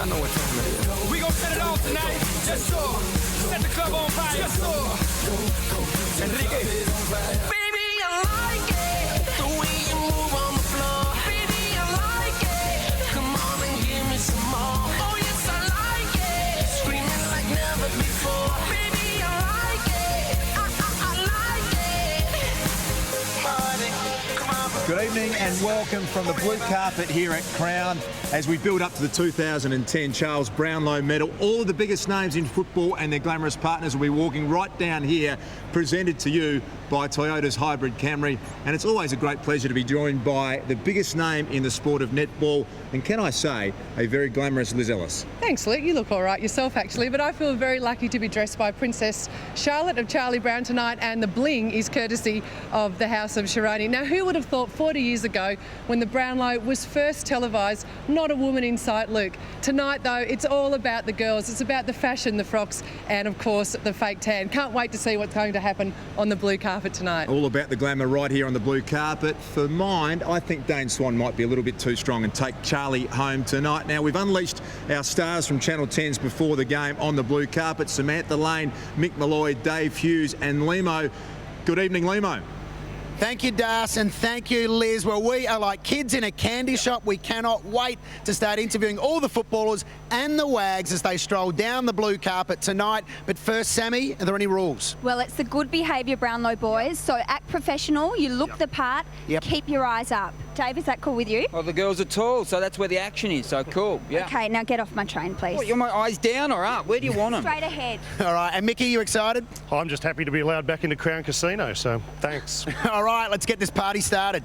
Y'all know what time it is. We gon' set it off tonight. Yes, sir. Set the club on fire. Yes, sir. Enrique. Baby, I like it. The way you move on the floor. Baby, I like it. Come on and give me some more. Oh, yes, I like it. Screaming like never before. Baby, I like it. I like it. Party. Come on. Good evening and welcome from the blue carpet here at Crown as we build up to the 2010 Charles Brownlow Medal. All of the biggest names in football and their glamorous partners will be walking right down here, presented to you by Toyota's hybrid Camry. And it's always a great pleasure to be joined by the biggest name in the sport of netball, and can I say, a very glamorous Liz Ellis. Thanks, Luke. You look all right yourself, actually, but I feel very lucky to be dressed by Princess Charlotte of Charlie Brown tonight, and the bling is courtesy of the House of Shironi. Now, who would have thought 40 years ago, when the Brownlow was first televised, not a woman in sight, Luke? Tonight, though, it's all about the girls. It's about the fashion, the frocks, and, of course, the fake tan. Can't wait to see what's going to happen on the blue carpet tonight. All about the glamour right here on the blue carpet. For mine, I think Dane Swan might be a little bit too strong and take Charlie home tonight. Now, we've unleashed our stars from Channel 10's Before the Game on the blue carpet. Samantha Lane, Mick Malloy, Dave Hughes and Limo. Good evening, Limo. Thank you, Das, and thank you, Liz. Well, we are like kids in a candy shop. We cannot wait to start interviewing all the footballers and the wags as they stroll down the blue carpet tonight. But first, Sammy, are there any rules? Well, it's the good behaviour Brownlow boys. So act professional, you look the part, keep your eyes up. Dave, is that cool with you? Well, the girls are tall, so that's where the action is. So cool, yeah. Okay, now get off my train, please. What, you want my eyes down or up? Where do you want them? Straight ahead. All right, and Mickey, you excited? I'm just happy to be allowed back into Crown Casino, so thanks. All right, let's get this party started.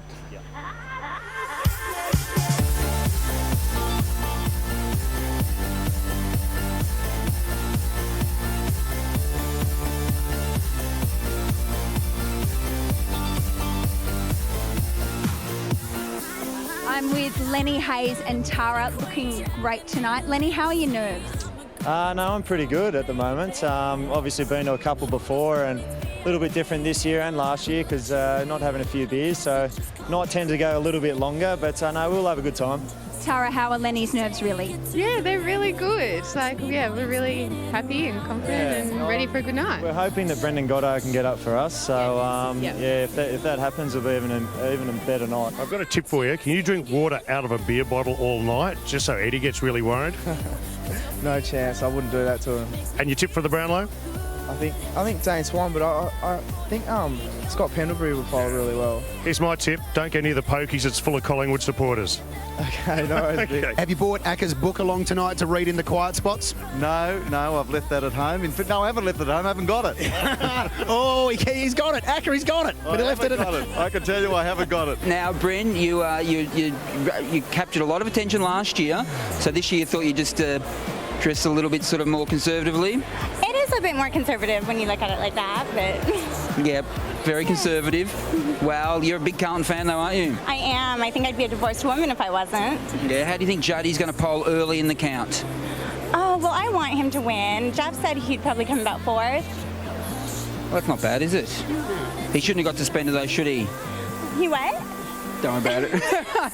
I'm with Lenny Hayes and Tara, looking great tonight. Lenny, how are your nerves? No, I'm pretty good at the moment. Obviously been to a couple before and a little bit different this year and last year because not having a few beers, so might tend to go a little bit longer, but no, we'll have a good time. Tara, how are Lenny's nerves really? Yeah, they're really good. Like, yeah, we're really happy and confident and ready for a good night. We're hoping that Brendan Goddard can get up for us, so yeah, if that happens, it'll be even a better night. I've got a tip for you. Can you drink water out of a beer bottle all night, just so Eddie gets really worried? No chance. I wouldn't do that to him. And your tip for the Brownlow? I think Dane Swan, but I think Scott Pendlebury would follow really well. Here's my tip. Don't go near the pokies. It's full of Collingwood supporters. Okay, no. Okay. Have you brought Acker's book along tonight to read in the quiet spots? No, I've left that at home. In fact, no, I haven't left it at home. I haven't got it. Oh, he's got it. Acker, he's got it. But he left it at home. I can tell you I haven't got it. Now, Bryn, you captured a lot of attention last year, so this year you thought you'd just dress a little bit sort of more conservatively. It is a bit more conservative when you look at it like that, but... Yeah, very conservative. Well, you're a big Carlton fan though, aren't you? I am. I think I'd be a divorced woman if I wasn't. Yeah, how do you think Juddy's going to poll early in the count? Oh, well, I want him to win. Jeff said he'd probably come about fourth. Well, that's not bad, is it? He shouldn't have got suspended though, should he? He what? Don't worry about it.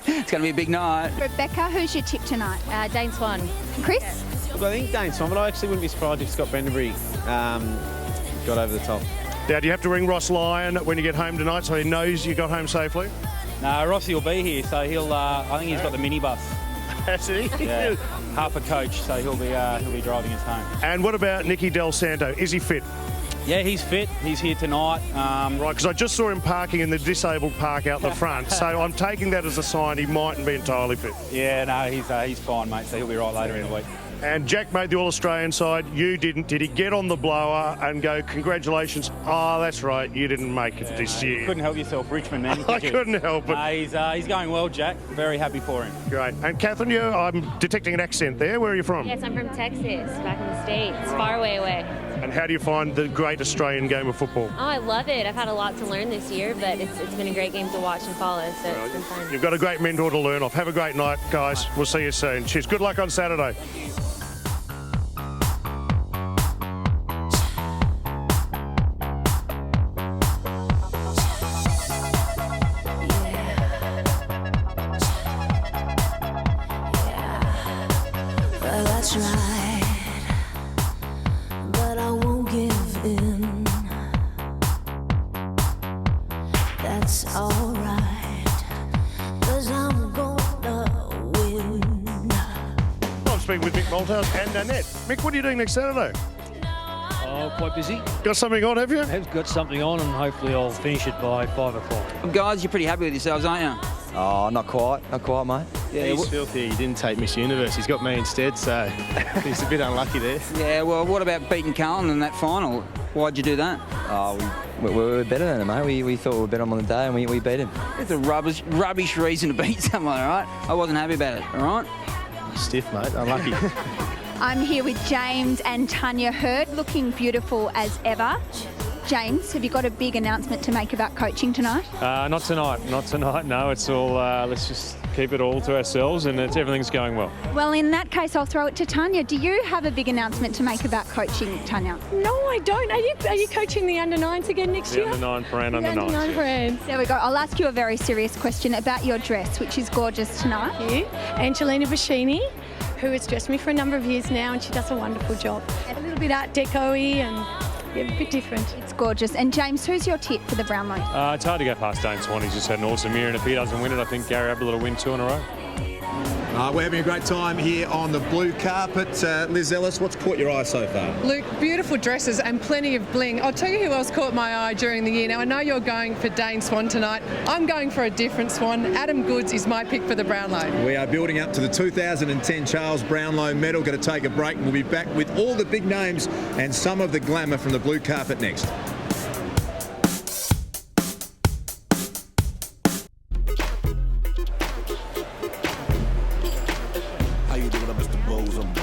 It's going to be a big night. Rebecca, who's your tip tonight? Dane Swan. Chris? Look, I think Dane Swan, but I actually wouldn't be surprised if Scott Pendlebury got over the top. Now, do you have to ring Ross Lyon when you get home tonight so he knows you got home safely? No, Rossi will be here, so he'll. I think he's got the minibus. Has he? Yeah, half a coach, so he'll be driving us home. And what about Nicky Del Santo? Is he fit? Yeah, he's fit. He's here tonight. Right, because I just saw him parking in the disabled park out the front, so I'm taking that as a sign he mightn't be entirely fit. Yeah, no, he's fine, mate. So he'll be right later in the week. And Jack made the All-Australian side. You didn't. Did he get on the blower and go, congratulations? Oh, that's right. You didn't make it this year. You couldn't help yourself, Richmond, man. I couldn't help it. No, he's going well, Jack. Very happy for him. Great. And Catherine, I'm detecting an accent there. Where are you from? Yes, I'm from Texas, back in the States, far away. And how do you find the great Australian game of football? Oh, I love it. I've had a lot to learn this year, but it's been a great game to watch and follow, so it's been fun. You've got a great mentor to learn off. Have a great night, guys. We'll see you soon. Cheers. Good luck on Saturday. Well, that's alright, 'cause I'm gonna win. I'm speaking with Mick Malthouse and Nanette. Mick, what are you doing next Saturday? Oh, quite busy. Got something on, have you? I've got something on, and hopefully I'll finish it by 5 o'clock. Guys, you're pretty happy with yourselves, aren't you? Oh, not quite, mate. Yeah, he's filthy. He didn't take Miss Universe. He's got me instead, so he's a bit unlucky there. Yeah, well, what about beating Carlton in that final? Why'd you do that? Oh, we were better than him, mate. We thought we were better on the day, and we beat him. It's a rubbish reason to beat someone, all right? I wasn't happy about it, all right? Stiff, mate. Unlucky. I'm here with James and Tanya Hurd, looking beautiful as ever. James, have you got a big announcement to make about coaching tonight? Not tonight. No, it's all. Let's just keep it all to ourselves, and everything's going well. Well, in that case, I'll throw it to Tanya. Do you have a big announcement to make about coaching, Tanya? No, I don't. Are you coaching the under-9s again next year? The under-9 brand, under-9. under-9s. Brand. There we go. I'll ask you a very serious question about your dress, which is gorgeous tonight. Thank you. Angelina Bashini, who has dressed me for a number of years now, and she does a wonderful job. A little bit Art Deco-y and yeah, a bit different. It's gorgeous. And James, who's your tip for the Brownlow? It's hard to go past Dane Swan. He's just had an awesome year, and if he doesn't win it, I think Gary Ablett will win 2 in a row. We're having a great time here on the blue carpet. Liz Ellis, what's caught your eye so far? Luke, beautiful dresses and plenty of bling. I'll tell you who else caught my eye during the year. Now, I know you're going for Dane Swan tonight. I'm going for a different Swan. Adam Goods is my pick for the Brownlow. We are building up to the 2010 Charles Brownlow Medal. Going to take a break, and we'll be back with all the big names and some of the glamour from the blue carpet next.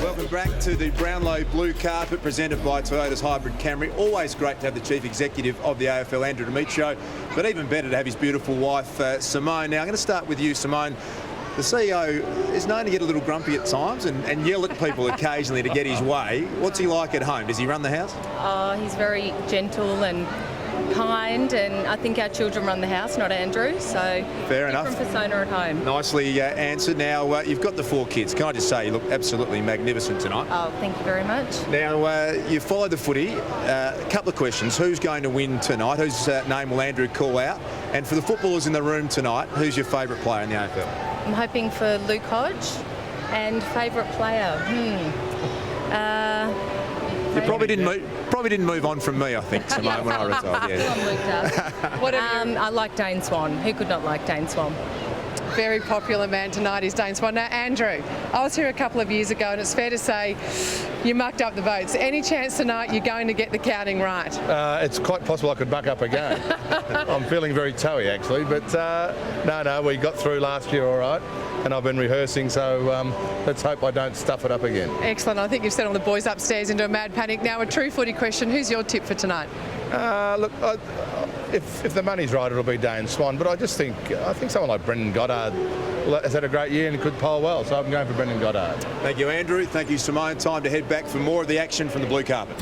Welcome back to the Brownlow Blue Carpet presented by Toyota's Hybrid Camry. Always great to have the Chief Executive of the AFL, Andrew Demetrio, but even better to have his beautiful wife, Simone. Now, I'm going to start with you, Simone. The CEO is known to get a little grumpy at times and yell at people occasionally to get his way. What's he like at home? Does he run the house? Oh, he's very gentle and kind, and I think our children run the house, not Andrew, so fair enough. Different persona at home. Nicely answered. Now, you've got the 4 kids. Can I just say you look absolutely magnificent tonight? Oh, thank you very much. Now, you followed the footy. A couple of questions. Who's going to win tonight? Whose name will Andrew call out? And for the footballers in the room tonight, who's your favourite player in the AFL? I'm hoping for Luke Hodge, and favourite player? You probably didn't move on from me, I think, Simone, when I retired. Yeah. I like Dane Swan. Who could not like Dane Swan? Very popular man tonight is Dane Swan. Now, Andrew, I was here a couple of years ago, and it's fair to say you mucked up the votes. Any chance tonight you're going to get the counting right? It's quite possible I could muck up again. I'm feeling very toey, actually, but no, we got through last year all right, and I've been rehearsing, so let's hope I don't stuff it up again. Excellent. I think you've sent all the boys upstairs into a mad panic. Now, a true footy question. Who's your tip for tonight? Look, if the money's right, it'll be Dane Swan, but I think someone like Brendan Goddard has had a great year and could poll well, so I'm going for Brendan Goddard. Thank you, Andrew. Thank you, Simone. Time to head back for more of the action from the blue carpet.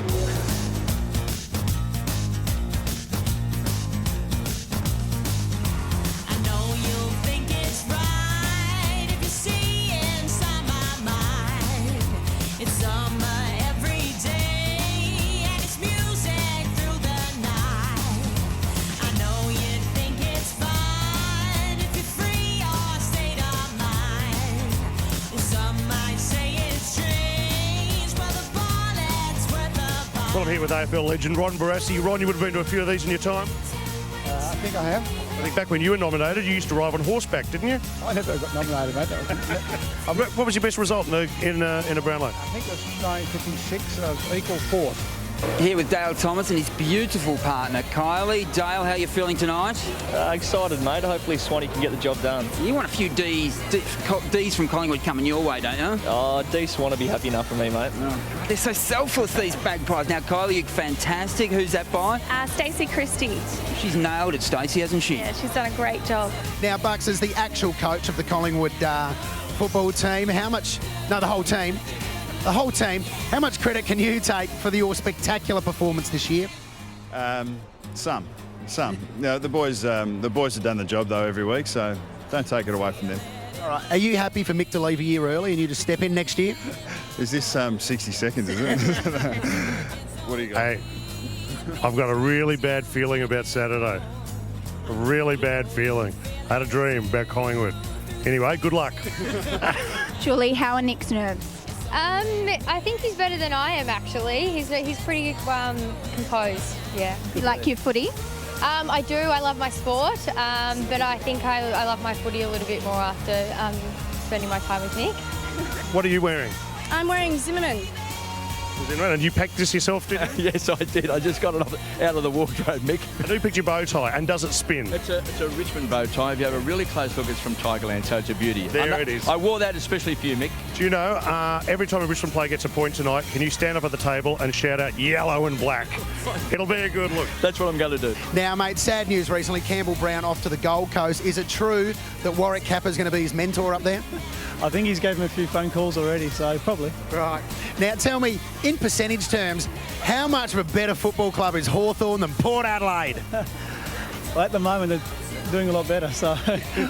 Well, I'm here with AFL legend Ron Barassi. Ron, you would have been to a few of these in your time? I think I have. I think back when you were nominated, you used to arrive on horseback, didn't you? I never got nominated, mate. What was your best result in a Brownlow? I think it was 1956, and I was equal 4th. Here with Dale Thomas and his beautiful partner, Kylie. Dale, how are you feeling tonight? Excited, mate. Hopefully Swanee can get the job done. You want a few D's from Collingwood coming your way, don't you? Oh, D Swan will be happy enough for me, mate. Oh, they're so selfless, these bagpipes. Now, Kylie, you're fantastic. Who's that by? Stacey Christie. She's nailed it, Stacey, hasn't she? Yeah, she's done a great job. Now, Bucks is the actual coach of the Collingwood football team. The whole team. How much credit can you take for your spectacular performance this year? Some. No, the boys have done the job though every week, so don't take it away from them. All right. Are you happy for Mick to leave a year early and you to step in next year? Is this 60 seconds? Is it? What do you got? Hey, I've got a really bad feeling about Saturday. A really bad feeling. I had a dream about Collingwood. Anyway, good luck. Julie, how are Nick's nerves? I think he's better than I am, actually. He's pretty composed, yeah. You like your footy? I do. I love my sport, but I think I love my footy a little bit more after spending my time with Nick. What are you wearing? I'm wearing Zimmerman. And you packed this yourself, didn't you? Yes, I did. I just got it out of the wardrobe, Mick. And who picked your bow tie, and does it spin? It's a Richmond bow tie. If you have a really close look, it's from Tigerland, so it's a beauty. There it is. I wore that especially for you, Mick. Do you know, every time a Richmond player gets a point tonight, can you stand up at the table and shout out yellow and black? It'll be a good look. That's what I'm going to do. Now, mate, sad news recently. Campbell Brown off to the Gold Coast. Is it true that Warwick Kappa's going to be his mentor up there? I think he's gave him a few phone calls already, so probably. Right. Now, tell me, in percentage terms, how much of a better football club is Hawthorn than Port Adelaide? Well, at the moment, they're doing a lot better, so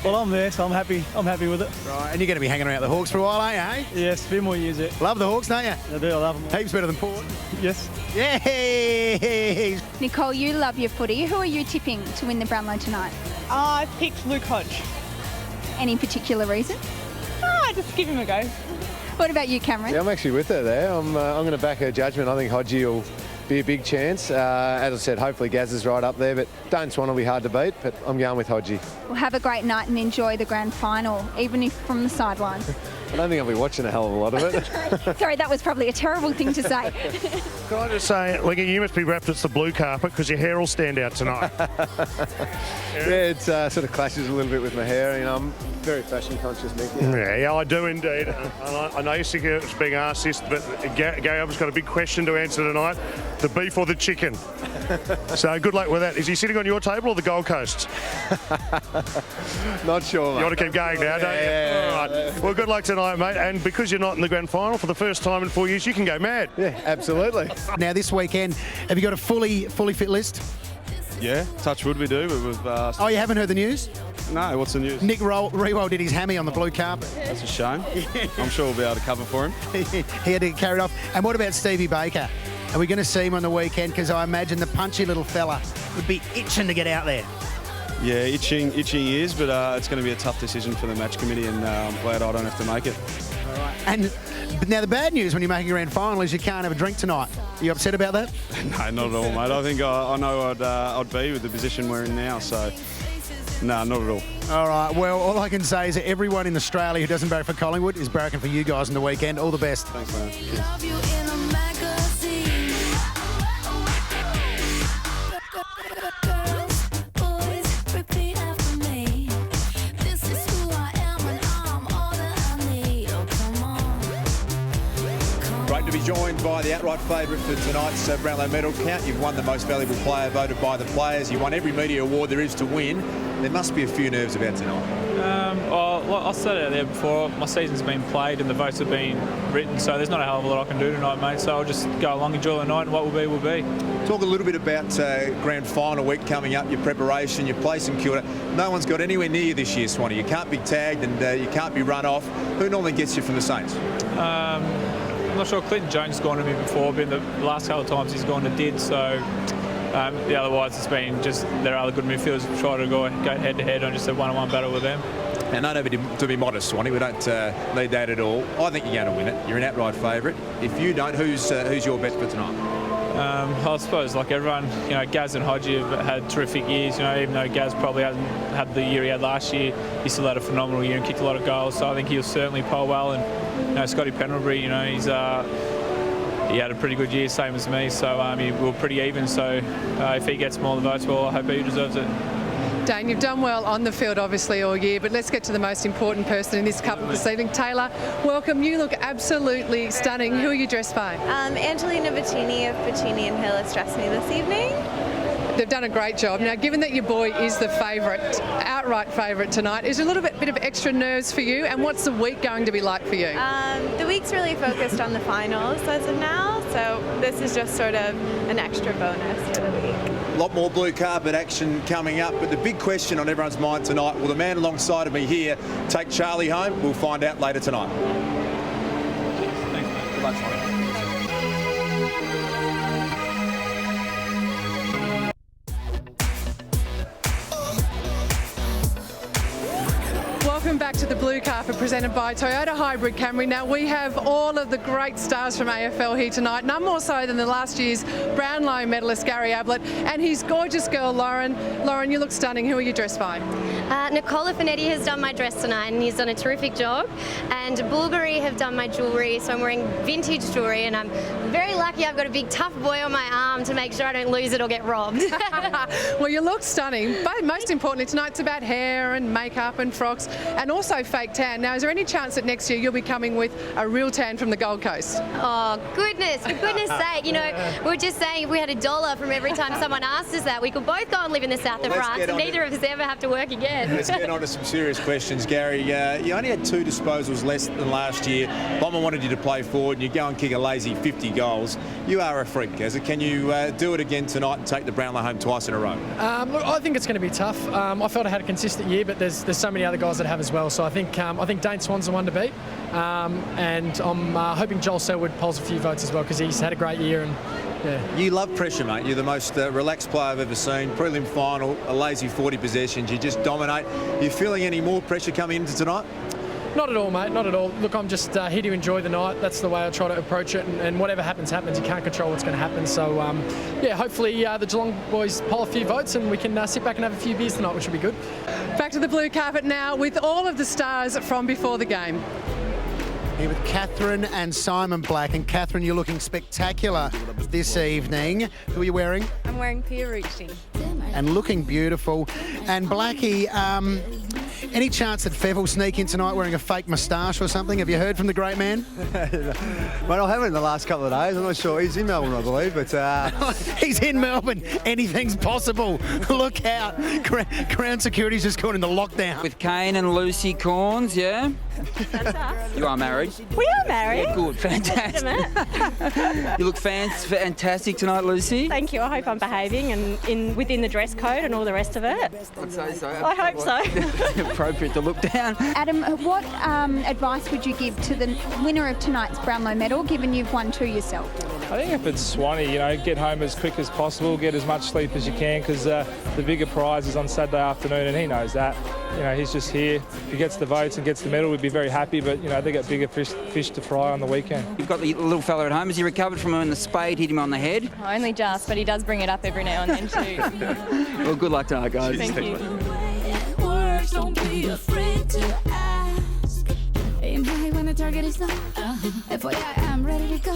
well, I'm there, so I'm happy with it. Right, and you're going to be hanging around the Hawks for a while, aren't you, hey? Yes, a few more years yet. Love the Hawks, don't you? I do, I love them. Heaps better than Port. Yes. Yay! Nicole, you love your footy. Who are you tipping to win the Brownlow tonight? I picked Luke Hodge. Any particular reason? Just give him a go. What about you, Cameron? Yeah, I'm actually with her there. I'm going to back her judgment. I think Hodgie will be a big chance. As I said, hopefully Gaz is right up there, but Don't Swan will be hard to beat, but I'm going with Hodgie. Well, have a great night and enjoy the grand final, even if from the sidelines. I don't think I'll be watching a hell of a lot of it. Sorry, that was probably a terrible thing to say. Can I just say, Leggy, you must be wrapped it's the blue carpet because your hair will stand out tonight. Yeah, it sort of clashes a little bit with my hair. You know, I'm very fashion conscious, Mick. Yeah, I do indeed. I know you're sick of being asked this, but Gary, I've got a big question to answer tonight. The beef or the chicken? So good luck with that. Is he sitting on your table or the Gold Coast? Not sure, mate. You want to keep going now, don't you? Yeah. All right. Well, good luck tonight, mate. And because you're not in the grand final for the first time in 4 years, you can go mad. Yeah, absolutely. Now, this weekend, have you got a fully fit list? Yeah, touch wood we do, but we've... Oh, you haven't heard the news? No, what's the news? Nick Rewell did his hammy on the blue carpet. That's a shame. I'm sure we'll be able to cover for him. He had to get carried off. And what about Stevie Baker? Are we going to see him on the weekend? Because I imagine the punchy little fella would be itching to get out there. Yeah, itching ears, but it's going to be a tough decision for the match committee, and I'm glad I don't have to make it. All right. And now the bad news when you're making a grand final is you can't have a drink tonight. Are you upset about that? No, not at all, mate. I think I know I'd be with the position we're in now, so no, not at all. All right, well, all I can say is that everyone in Australia who doesn't barrack for Collingwood is barracking for you guys on the weekend. All the best. Thanks, man. Cheers. Great to be joined by the outright favourite for tonight's Brownlow Medal count. You've won the most valuable player voted by the players. You won every media award there is to win. There must be a few nerves about tonight. Well, I said it there before. My season's been played and the votes have been written, so there's not a hell of a lot I can do tonight, mate. So I'll just go along, enjoy the night, and what will be, will be. Talk a little bit about grand final week coming up, your preparation, your place in Kilda. No one's got anywhere near you this year, Swanee. You can't be tagged and you can't be run off. Who normally gets you from the Saints? I'm not sure. Clinton Jones has gone to me before, but the last couple of times he's gone to Did, so otherwise it's been just there are other good midfielders who try to go head-to-head on just a one-on-one battle with them. And no need to be modest, Swanee. We don't need that at all. I think you're going to win it. You're an outright favourite. If you don't, who's your bet for tonight? I suppose, like everyone, Gaz and Hodgie have had terrific years. Even though Gaz probably hasn't had the year he had last year, he still had a phenomenal year and kicked a lot of goals. So I think he'll certainly poll well. And Scotty Pendlebury, he had a pretty good year, same as me. So we were pretty even. So if he gets more of the votes, well, I hope he deserves it. Dane, you've done well on the field, obviously, all year, but let's get to the most important person in this couple this evening. Taylor, welcome. You look absolutely stunning. Who are you dressed by? Angelina Bettini of Bettini & Hill has dressed me this evening. They've done a great job. Now, given that your boy is the favourite, outright favourite tonight, is there a little bit of extra nerves for you? And what's the week going to be like for you? The week's really focused on the finals as of now, so this is just sort of an extra bonus for the week. A lot more blue carpet action coming up, but the big question on everyone's mind tonight, will the man alongside of me here take Charlie home? We'll find out later tonight. Thanks, mate. Good luck, Swanee. Welcome back to the blue carpet presented by Toyota Hybrid Camry. Now we have all of the great stars from AFL here tonight, none more so than the last year's Brownlow medalist Gary Ablett and his gorgeous girl Lauren. Lauren, you look stunning. Who are you dressed by? Nicola Finetti has done my dress tonight and he's done a terrific job. And Bulgari have done my jewellery, so I'm wearing vintage jewellery and I'm very lucky I've got a big tough boy on my arm to make sure I don't lose it or get robbed. Well, you look stunning, but most importantly tonight it's about hair and makeup and frocks and also fake tan. Now, is there any chance that next year you'll be coming with a real tan from the Gold Coast? Oh, goodness, for goodness sake. You know, we were just saying if we had $1 from every time someone asked us that, we could both go and live in the south of France and neither of us ever have to work again. Let's get on to some serious questions, Gary. You only had 2 disposals less than last year. Bomber wanted you to play forward and you go and kick a lazy 50 goals. You are a freak, Gazza. Can you do it again tonight and take the Brownlow home twice in a row? Look, I think it's going to be tough. I felt I had a consistent year, but there's so many other guys that have as well. So I think Dane Swan's the one to beat, and I'm hoping Joel Selwood polls a few votes as well because he's had a great year. And yeah. You love pressure, mate. You're the most relaxed player I've ever seen. Prelim final, a lazy 40 possessions. You just dominate. You feeling any more pressure coming into tonight? Not at all, mate. Not at all. Look, I'm just here to enjoy the night. That's the way I try to approach it. And whatever happens, happens. You can't control what's going to happen. So, yeah, hopefully the Geelong boys poll a few votes and we can sit back and have a few beers tonight, which will be good. Back to the blue carpet now with all of the stars from before the game. Here with Catherine and Simon Black. And Catherine, you're looking spectacular this evening. Who are you wearing? I'm wearing Pierucci. And looking beautiful. And Blackie, any chance that Fev will sneak in tonight wearing a fake moustache or something? Have you heard from the great man? Well, I haven't in the last couple of days. I'm not sure. He's in Melbourne, I believe, but... He's in Melbourne. Anything's possible. Look out. Crown Security's just gone into lockdown. With Kane and Lucy Corns, yeah? That's us. You are married? We are married. Yeah, good, fantastic. You look fantastic tonight, Lucy. Thank you. I hope I'm behaving and within the dress code and all the rest of it. I'd say so. I hope so. Appropriate to look down. Adam, what advice would you give to the winner of tonight's Brownlow medal, given you've won 2 yourself? I think if it's Swanee, get home as quick as possible, get as much sleep as you can, because the bigger prize is on Saturday afternoon, and he knows that. He's just here. If he gets the votes and gets the medal, we'd be very happy, but, they got bigger fish to fry on the weekend. You've got the little fella at home. Has he recovered from when the spade hit him on the head? Only just, but he does bring it up every now and then too. Well, good luck tonight, guys. Thank you. Don't be afraid to ask. Aim high when the target is low. FYI, I'm ready to go.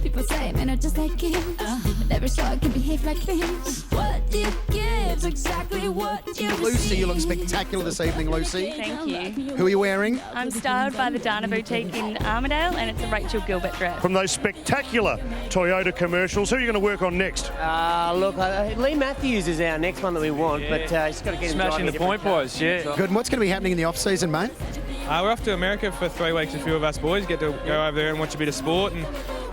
People say men are just like kids, but every shot can behave like this. What you give, exactly what you Lucy, you look spectacular this evening, Lucy. Thank you. Who are you wearing? I'm styled by the Dana Boutique in Armidale, and it's a Rachel Gilbert dress. From those spectacular Toyota commercials, who are you going to work on next? Look, Lee Matthews is our next one that we want, but just got to get him smashing the point boys, yeah. Good. And what's going to be happening in the off-season, mate? We're off to America for 3 weeks. A few of us boys get to go over there and watch a bit of sport,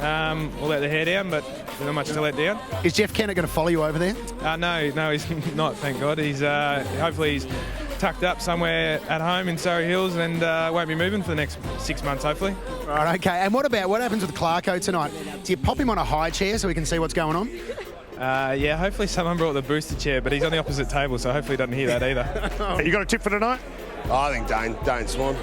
and we'll let the hair down, but there's not much to let down. Is Jeff Kennett going to follow you over there? No, he's not, thank God. He's hopefully he's tucked up somewhere at home in Surrey Hills and won't be moving for the next 6 months, hopefully. Right, okay. And what happens with Clarko tonight? Do you pop him on a high chair so we can see what's going on? Yeah, hopefully someone brought the booster chair, but he's on the opposite table, so hopefully he doesn't hear that either. You got a tip for tonight? I think Dane Swan.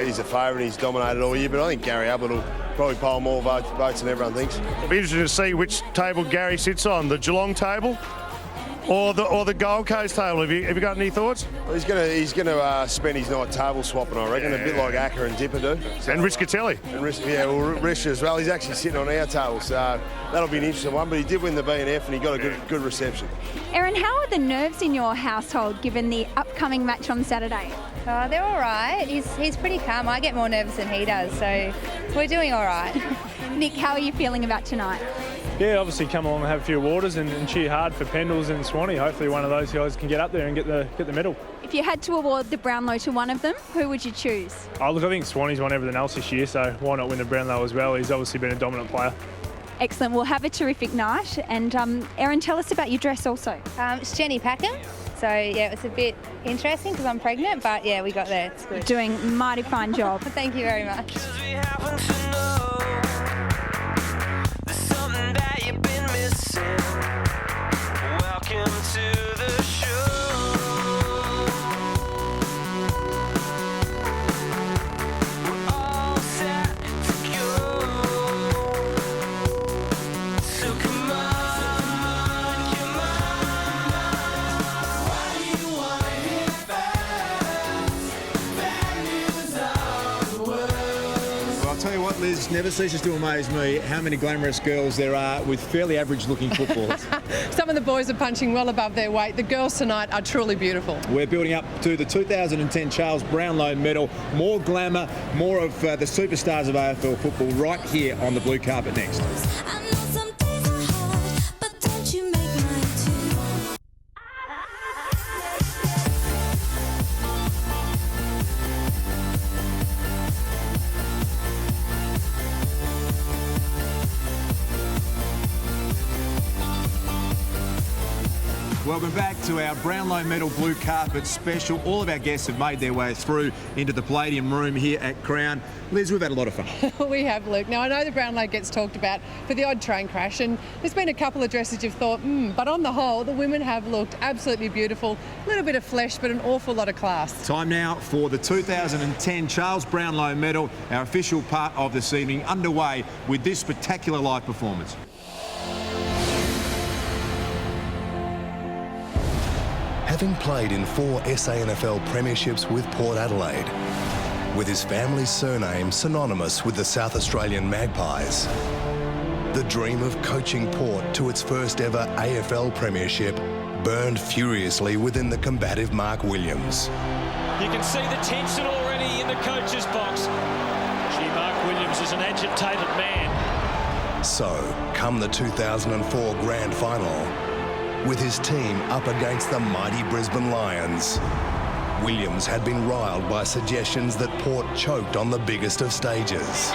He's a favourite. He's dominated all year, but I think Gary Ablett will probably poll more votes than everyone thinks. It'll be interesting to see which table Gary sits on, the Geelong table or the Gold Coast table. Have you got any thoughts? Well, he's going to spend his night table swapping, I reckon, a bit like Acker and Dipper do. So, and Riscatelli. Rish as well. He's actually sitting on our table, so that'll be an interesting one. But he did win the B&F and he got a good reception. Erin, how are the nerves in your household given the upcoming match on Saturday? They're all right. He's pretty calm. I get more nervous than he does, so we're doing all right. Nick, how are you feeling about tonight? Yeah, obviously come along and have a few waters and cheer hard for Pendles and Swanee. Hopefully one of those guys can get up there and get the medal. If you had to award the Brownlow to one of them, who would you choose? Oh, look, I think Swanee's won everything else this year, so why not win the Brownlow as well? He's obviously been a dominant player. Excellent. We'll have a terrific night. And Erin, tell us about your dress also. It's Jenny Packham. So, yeah, it was a bit interesting because I'm pregnant, but, yeah, we got there. It's good. Doing a mighty fine job. Thank you very much. Welcome to the show. just never ceases to amaze me how many glamorous girls there are with fairly average-looking footballers. Some of the boys are punching well above their weight. The girls tonight are truly beautiful. We're building up to the 2010 Charles Brownlow Medal. More glamour, more of the superstars of AFL football right here on the blue carpet next. Welcome back to our Brownlow Medal blue carpet special. All of our guests have made their way through into the Palladium room here at Crown. Liz, we've had a lot of fun. We have, Luke. Now, I know the Brownlow gets talked about for the odd train crash, and there's been a couple of dresses you've thought, but on the whole, the women have looked absolutely beautiful. A little bit of flesh, but an awful lot of class. Time now for the 2010 Charles Brownlow Medal, our official part of this evening, underway with this spectacular live performance. Having played in 4 SANFL premierships with Port Adelaide, with his family's surname synonymous with the South Australian Magpies, the dream of coaching Port to its first ever AFL premiership burned furiously within the combative Mark Williams. You can see the tension already in the coach's box. Gee, Mark Williams is an agitated man. So, come the 2004 Grand Final, with his team up against the mighty Brisbane Lions, Williams had been riled by suggestions that Port choked on the biggest of stages.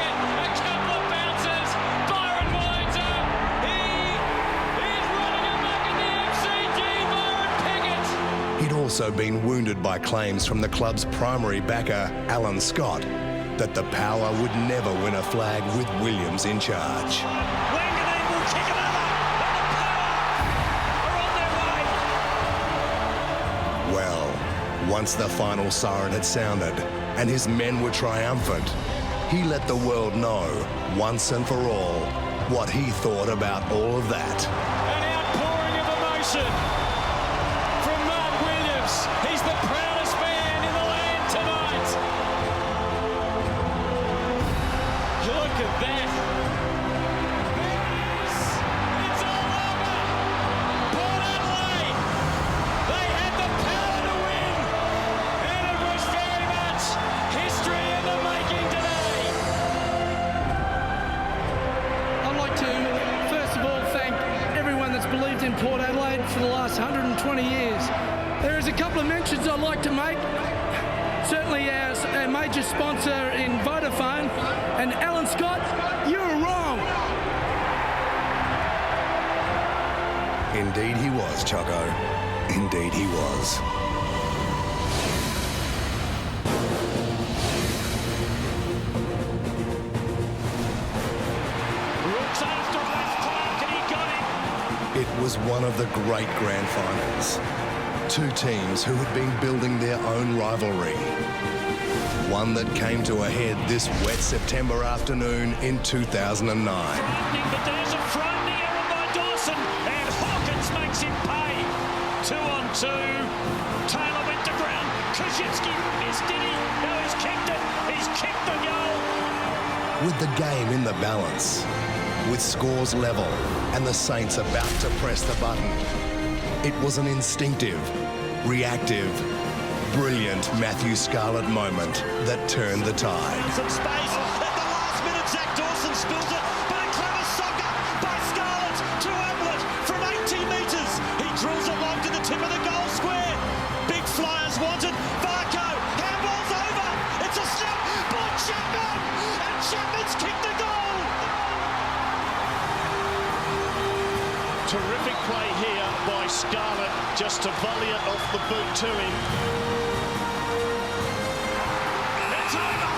He'd also been wounded by claims from the club's primary backer, Alan Scott, that the Power would never win a flag with Williams in charge. Once the final siren had sounded and his men were triumphant, he let the world know, once and for all, what he thought about all of that. An outpouring of emotion from Mark Williams. He's the proudest man in the land tonight. Look at that. It's all over. Port Adelaide. They had the power to win. And it was very much history in the making today. I'd like to, first of all, thank everyone that's believed in Port Adelaide for the last 120 years. There is a couple of mentions I'd like to make. Certainly our major sponsor in Vodafone, and Alan Scott, you were wrong. Indeed he was, Choco. Indeed he was. Looks after left Clark and he got it. It was one of the great grand finals. Two teams who had been building their own rivalry. One that came to a head this wet September afternoon in 2009. But there's a frightening error by Dawson, and Hawkins makes him pay. 2 on 2. Taylor went to ground. Krzyzewski missed it. No, he's kicked it. He's kicked the goal. With the game in the balance, with scores level, and the Saints about to press the button, it was an instinctive, reactive, brilliant Matthew Scarlett moment that turned the tide. Some space at the last minute. Zach Dawson spills it, but a clever soccer by Scarlett to Ablett from 80 metres. He drills it long to the tip of the goal square. Big flyers wanted. Varco, handball's over. It's a snap. Ball Chapman, and Chapman's kicked the goal. Terrific play here by Scarlett, just to volley it off the boot to him. It's over.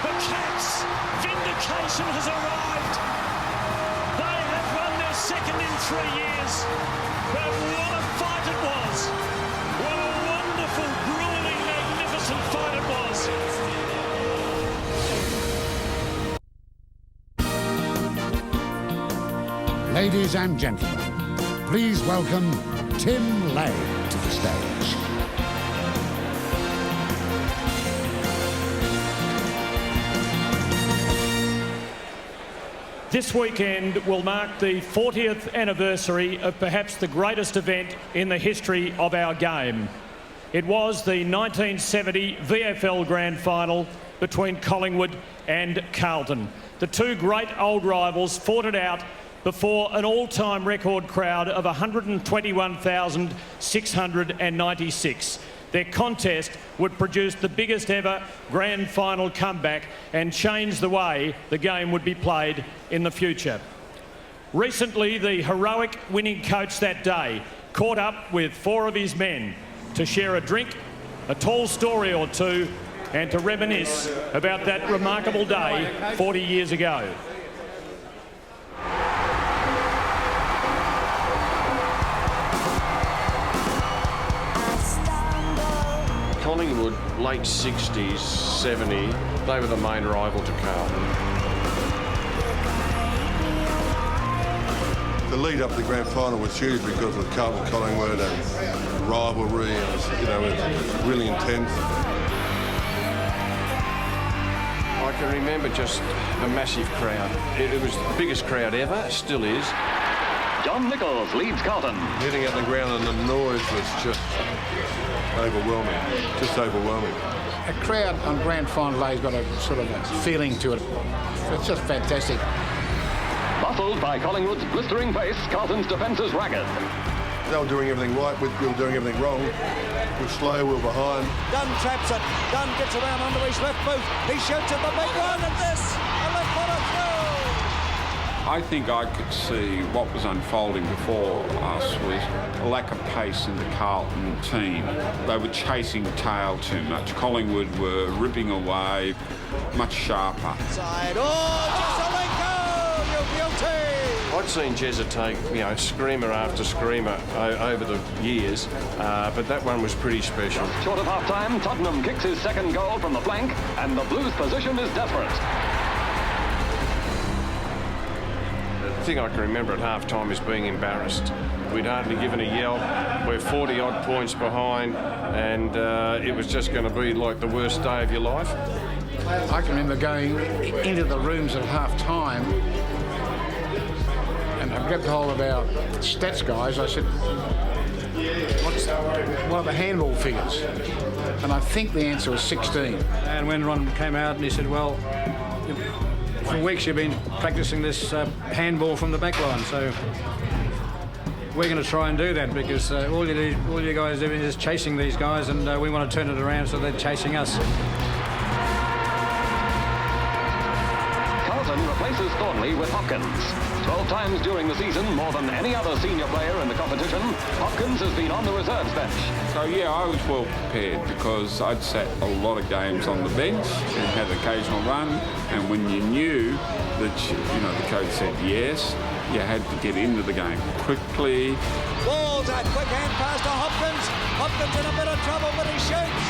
The Cats' vindication has arrived. They have won their second in 3 years. But what a fight it was. What a wonderful, grueling, magnificent fight it was. Ladies and gentlemen, please welcome Tim Lay to the stage. This weekend will mark the 40th anniversary of perhaps the greatest event in the history of our game. It was the 1970 VFL Grand Final between Collingwood and Carlton. The two great old rivals fought it out before an all-time record crowd of 121,696. Their contest would produce the biggest ever grand final comeback and change the way the game would be played in the future. Recently, the heroic winning coach that day caught up with 4 of his men to share a drink, a tall story or two, and to reminisce about that remarkable day 40 years ago. Collingwood, late 60s, 70, they were the main rival to Carlton. The lead up to the grand final was huge because of Carlton-Collingwood and rivalry, and it was really intense. I can remember just a massive crowd. It was the biggest crowd ever, still is. John Nichols leads Carlton. Hitting at the ground and the noise was just overwhelming, A crowd on grand final day's got a sort of a feeling to it. It's just fantastic. Muscled by Collingwood's blistering pace, Carlton's defence is ragged. They were doing everything right, we were doing everything wrong. We were slow, we were behind. Dunn traps it. Dunn gets around under his left boot. He shoots at the big one, and this, a left footer through. I think I could see what was unfolding before us was a lack of pace in the Carlton team. They were chasing tail too much. Collingwood were ripping away much sharper. Side. Oh, Jesselenko, you guilty. I'd seen Jezza take, screamer after screamer over the years, but that one was pretty special. Short of half-time, Tottenham kicks his second goal from the flank, and the Blues' position is desperate. The thing I can remember at half-time is being embarrassed. We'd hardly given a yell. We're 40-odd points behind, and it was just going to be like the worst day of your life. I can remember going into the rooms at half-time, and I grabbed hold of our stats guys. I said, what are the handball figures? And I think the answer was 16. And when Ron came out and he said, well, for weeks you've been practicing this handball from the back line, so we're going to try and do that, because all you guys are doing is chasing these guys, and we want to turn it around so they're chasing us. Carlton replaces Thornley with Hopkins. 12 times during the season, more than any other senior player in the competition, Hopkins has been on the reserves bench. So yeah, I was well prepared because I'd sat a lot of games on the bench and had an occasional run, and when you knew that the coach said yes, you had to get into the game quickly. Walls a quick hand pass to Hopkins. Hopkins in a bit of trouble, but he shoots.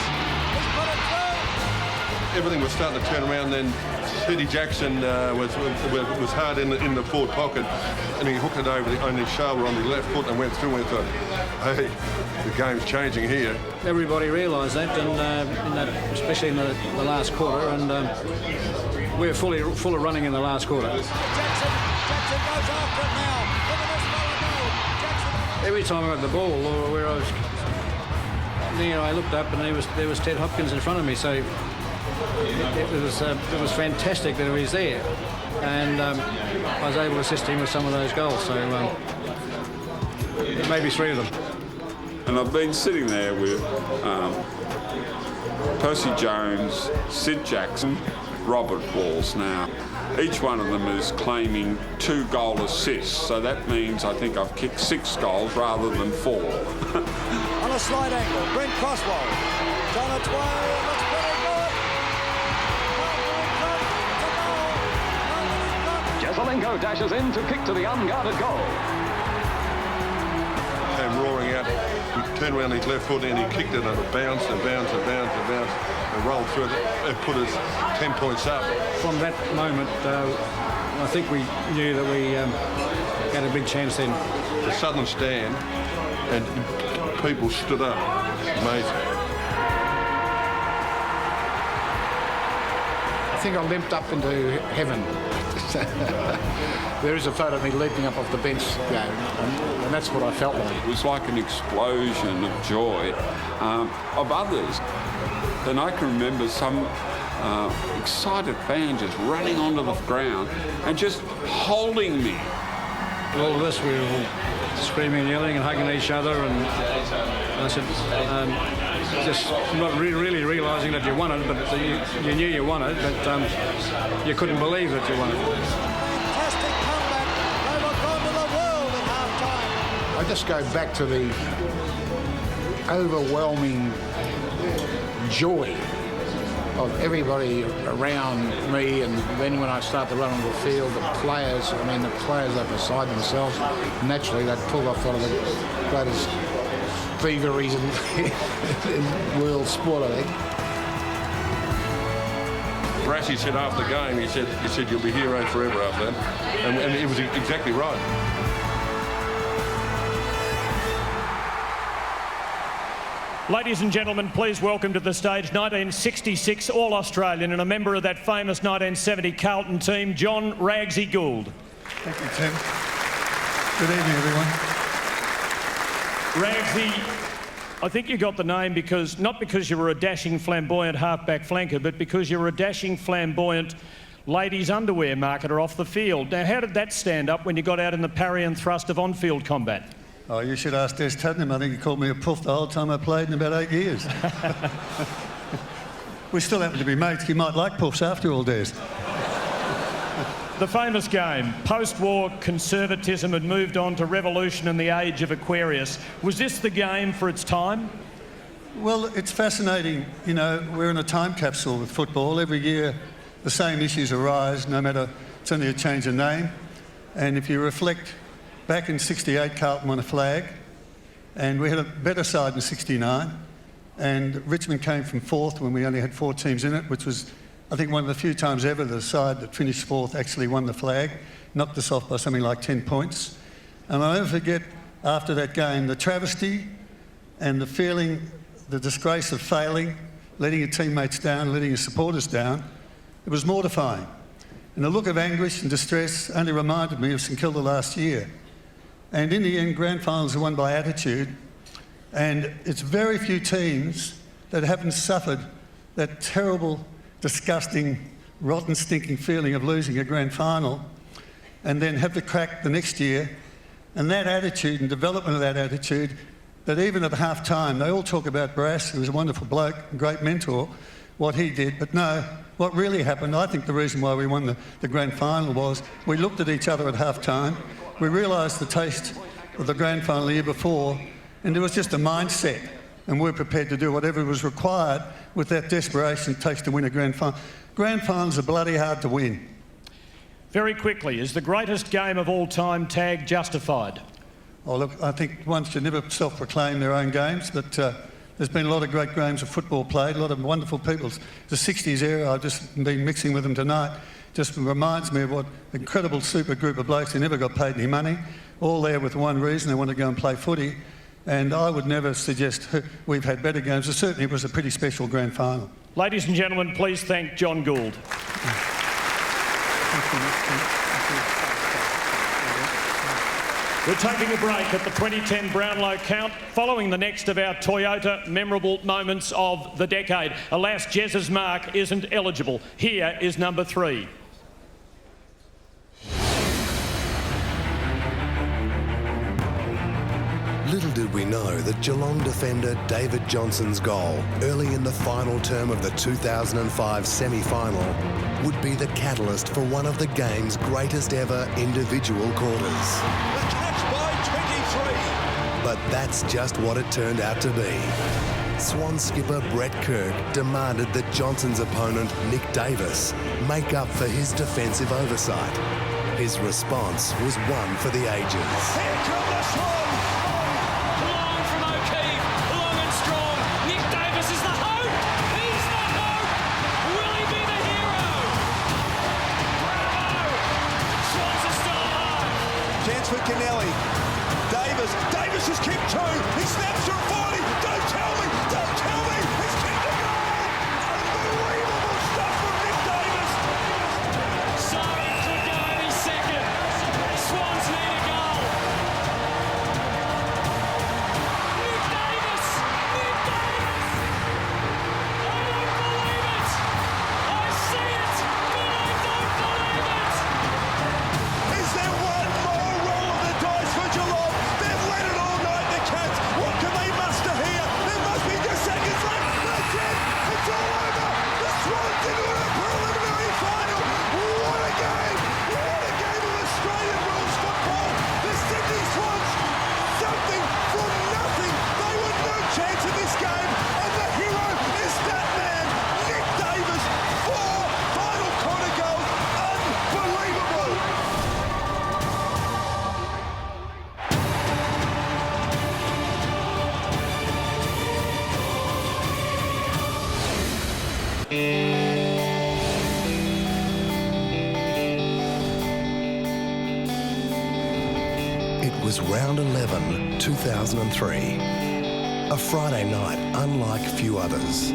He's put it through. Everything was starting to turn around then. Eddie Jackson was hard in the forward pocket, and he hooked it on his shoulder on the left foot and went through and thought, hey, the game's changing here. Everybody realised that, and especially in the last quarter, and we were full of running in the last quarter. Jackson goes after it now. Look at this fella go. Every time I got the ball, or where I was, I looked up and there was Ted Hopkins in front of me, so it was fantastic that he was there, and I was able to assist him with some of those goals, so maybe 3 of them. And I've been sitting there with Percy Jones, Sid Jackson, Robert Walls now. Each one of them is claiming 2 goal assists, so that means I think I've kicked 6 goals rather than 4. On a slight angle, Brent Crosswell. Done its way, and it's pretty good. Jesselenko dashes in to kick to the unguarded goal. Came roaring out. He turned around his left foot and he kicked it, and it bounced and bounced and bounced and bounced and rolled through it and put us 10 points up. From that moment, I think we knew that we had a big chance then. The southern stand, and people stood up. Amazing. think I limped up into heaven. There is a photo of me leaping up off the bench, and that's what I felt like. It was like an explosion of joy of others. Then I can remember some excited fans just running onto the ground and just holding me. All of us, we were all screaming and yelling and hugging each other, and I said, just not really realising that you won it, but you knew you won it, but you couldn't believe that you won it. Fantastic comeback. They were gone to the world at half-time. I just go back to the overwhelming joy of everybody around me, and then when I start to run on the field, the players are beside themselves. Naturally, they'd pull off one of the greatest thieveries in world sport, I think. Brassy said after the game, he said you'll be heroes forever after that, and he was exactly right. Ladies and gentlemen, please welcome to the stage 1966 All-Australian and a member of that famous 1970 Carlton team, John Ragsy Gould. Thank you, Tim. Good evening, everyone. Ragsy, I think you got the name not because you were a dashing, flamboyant half-back flanker, but because you were a dashing, flamboyant ladies' underwear marketer off the field. Now, how did that stand up when you got out in the parry and thrust of on-field combat? Oh, you should ask Des Tottenham. I think he called me a puff the whole time I played in about 8 years. We still happen to be mates. You might like puffs after all, Des. The famous game, post-war conservatism had moved on to revolution in the age of Aquarius. Was this the game for its time? Well, it's fascinating. You know, we're in a time capsule with football. Every year the same issues arise, no matter, it's only a change of name. And if you reflect, back in 68, Carlton won a flag, and we had a better side in 69, and Richmond came from fourth when we only had 4 teams in it, which was, I think, one of the few times ever the side that finished fourth actually won the flag, knocked us off by something like 10 points. And I'll never forget, after that game, the travesty and the feeling, the disgrace of failing, letting your teammates down, letting your supporters down. It was mortifying. And the look of anguish and distress only reminded me of St Kilda last year. And in the end, grand finals are won by attitude. And it's very few teams that haven't suffered that terrible, disgusting, rotten, stinking feeling of losing a grand final and then have the crack the next year. And that attitude and development of that attitude, that even at half-time, they all talk about Brass, who was a wonderful bloke, a great mentor, what he did. But no, what really happened, I think the reason why we won the grand final was we looked at each other at half-time. We realised the taste of the grand final the year before, and there was just a mindset, and we're prepared to do whatever was required with that desperation it takes to win a grand final. Grand finals are bloody hard to win. Very quickly, is the greatest game of all time tag justified? Oh, look, I think one should never self-proclaim their own games, but there's been a lot of great games of football played, a lot of wonderful people. The 60s era, I've just been mixing with them tonight, just reminds me of what incredible super group of blokes who never got paid any money, all there with one reason, they want to go and play footy. And I would never suggest we've had better games, but certainly it was a pretty special grand final. Ladies and gentlemen, please thank John Gould. We're taking a break at the 2010 Brownlow count, following the next of our Toyota memorable moments of the decade. Alas, Jez's mark isn't eligible. Here is number 3. Little did we know that Geelong defender David Johnson's goal early in the final term of the 2005 semi-final would be the catalyst for one of the game's greatest ever individual quarters. The catch by 23. But that's just what it turned out to be. Swan skipper Brett Kirk demanded that Johnson's opponent, Nick Davis, make up for his defensive oversight. His response was one for the ages. Here come the Swans. For Kennelly. Davis has kicked 2. He snaps to a 40. Don't tell me. He's kicked a goal. Unbelievable stuff from Nick Davis. was round 11, 2003. A Friday night unlike few others.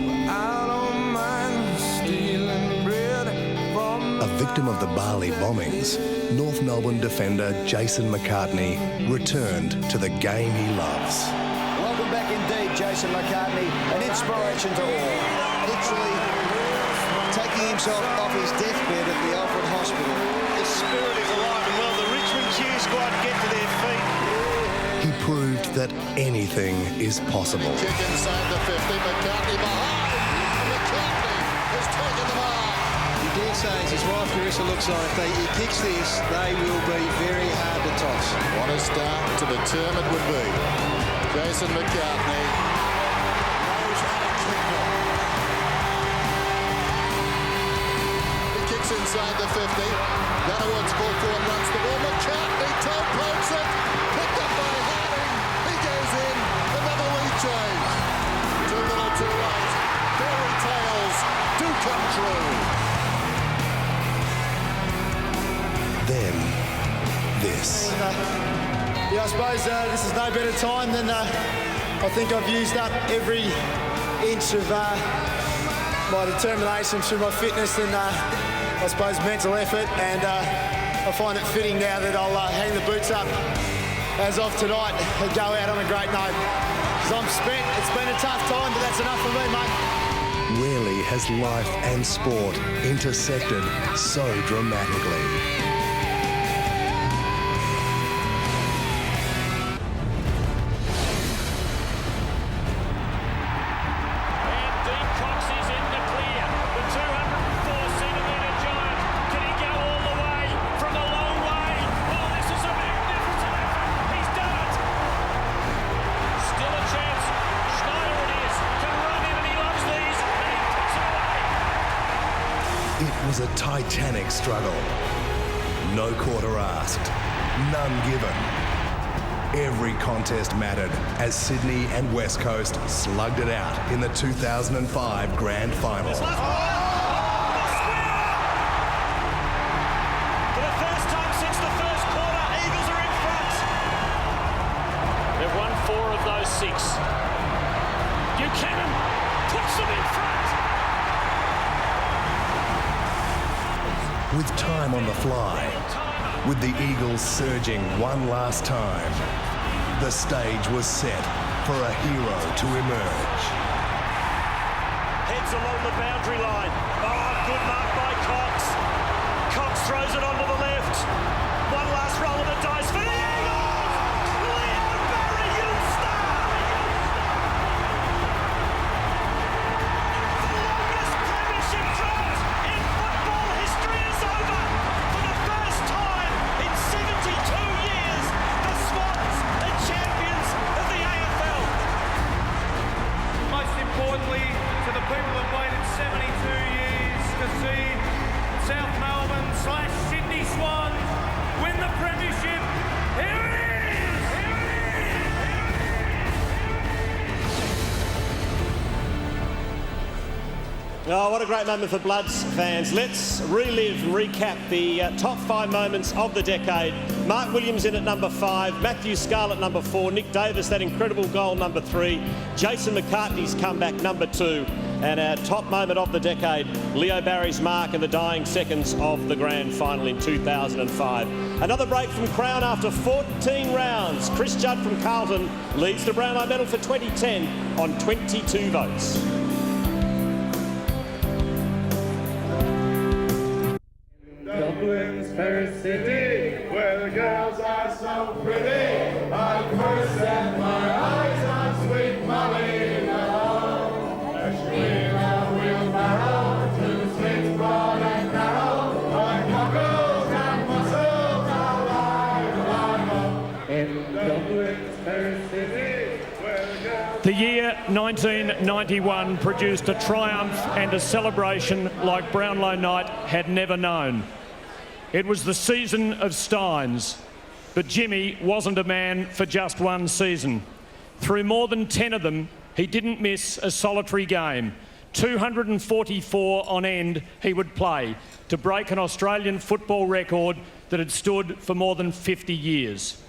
A victim of the Bali bombings, North Melbourne defender Jason McCartney returned to the game he loves. Welcome back indeed, Jason McCartney. An inspiration to all. Literally taking himself off his deathbed at the Alfred Hospital. The spirit is alive and well. The Richmond cheer squad get to their feet. He proved that anything is possible. Kick inside the 50, McCartney behind. McCartney has taken the mark. You dare say, as his wife Carissa looks on, if he kicks this, they will be very hard to toss. What a start to the term it would be. Jason McCartney knows how to trickle. He kicks inside the 50. Gunnerwood's full forward, runs the ball. McCartney toe pokes it. Picked up by Harding. He goes in. Another lead change. Too little, too late. Fairy tales do come true. Then, this. Yeah, I suppose this is no better time than I think I've used up every inch of my determination through my fitness and I suppose mental effort, and I find it fitting now that I'll hang the boots up as of tonight and go out on a great note. Because I'm spent, it's been a tough time, but that's enough for me, mate. Rarely has life and sport intersected so dramatically. It was a titanic struggle. No quarter asked, none given. Every contest mattered as Sydney and West Coast slugged it out in the 2005 Grand Final. For the first time since the first quarter, Eagles are in front. They've won 4 of those 6. Buchanan puts them in front. With time on the fly, with the Eagles surging one last time, the stage was set for a hero to emerge. Heads along the boundary line. Oh, good mark by Cox. Cox throws it onto the left. One last roll of the dice for the Eagles. Leo Barry-Unster. The longest premiership drought in football history is over. For the first time in 72 years, the Swans are champions of the AFL. Most importantly, to the people that waited 72 years to see South Melbourne / Sydney Swans win the premiership. Here it is! Oh, what a great moment for Bloods fans. Let's relive and recap the top 5 moments of the decade. Mark Williams in at number 5, Matthew Scarlett number 4, Nick Davis, that incredible goal, number 3, Jason McCartney's comeback, number 2, and our top moment of the decade, Leo Barry's mark in the dying seconds of the Grand Final in 2005. Another break from Crown after 14 rounds. Chris Judd from Carlton leads the Brownlow Medal for 2010 on 22 votes. Dublin's fair city, where the girls are so pretty. I first set my eyes on sweet Molly Malone. Between a wheelbarrow, 2 slits broad and narrow, my cockles and mussels are lying in Dublin's fair city, where the girls. The year 1991 produced a triumph and a celebration like Brownlow Night had never known. It was the season of Steins, but Jimmy wasn't a man for just one season. Through more than 10 of them, he didn't miss a solitary game. 244 on end he would play to break an Australian football record that had stood for more than 50 years.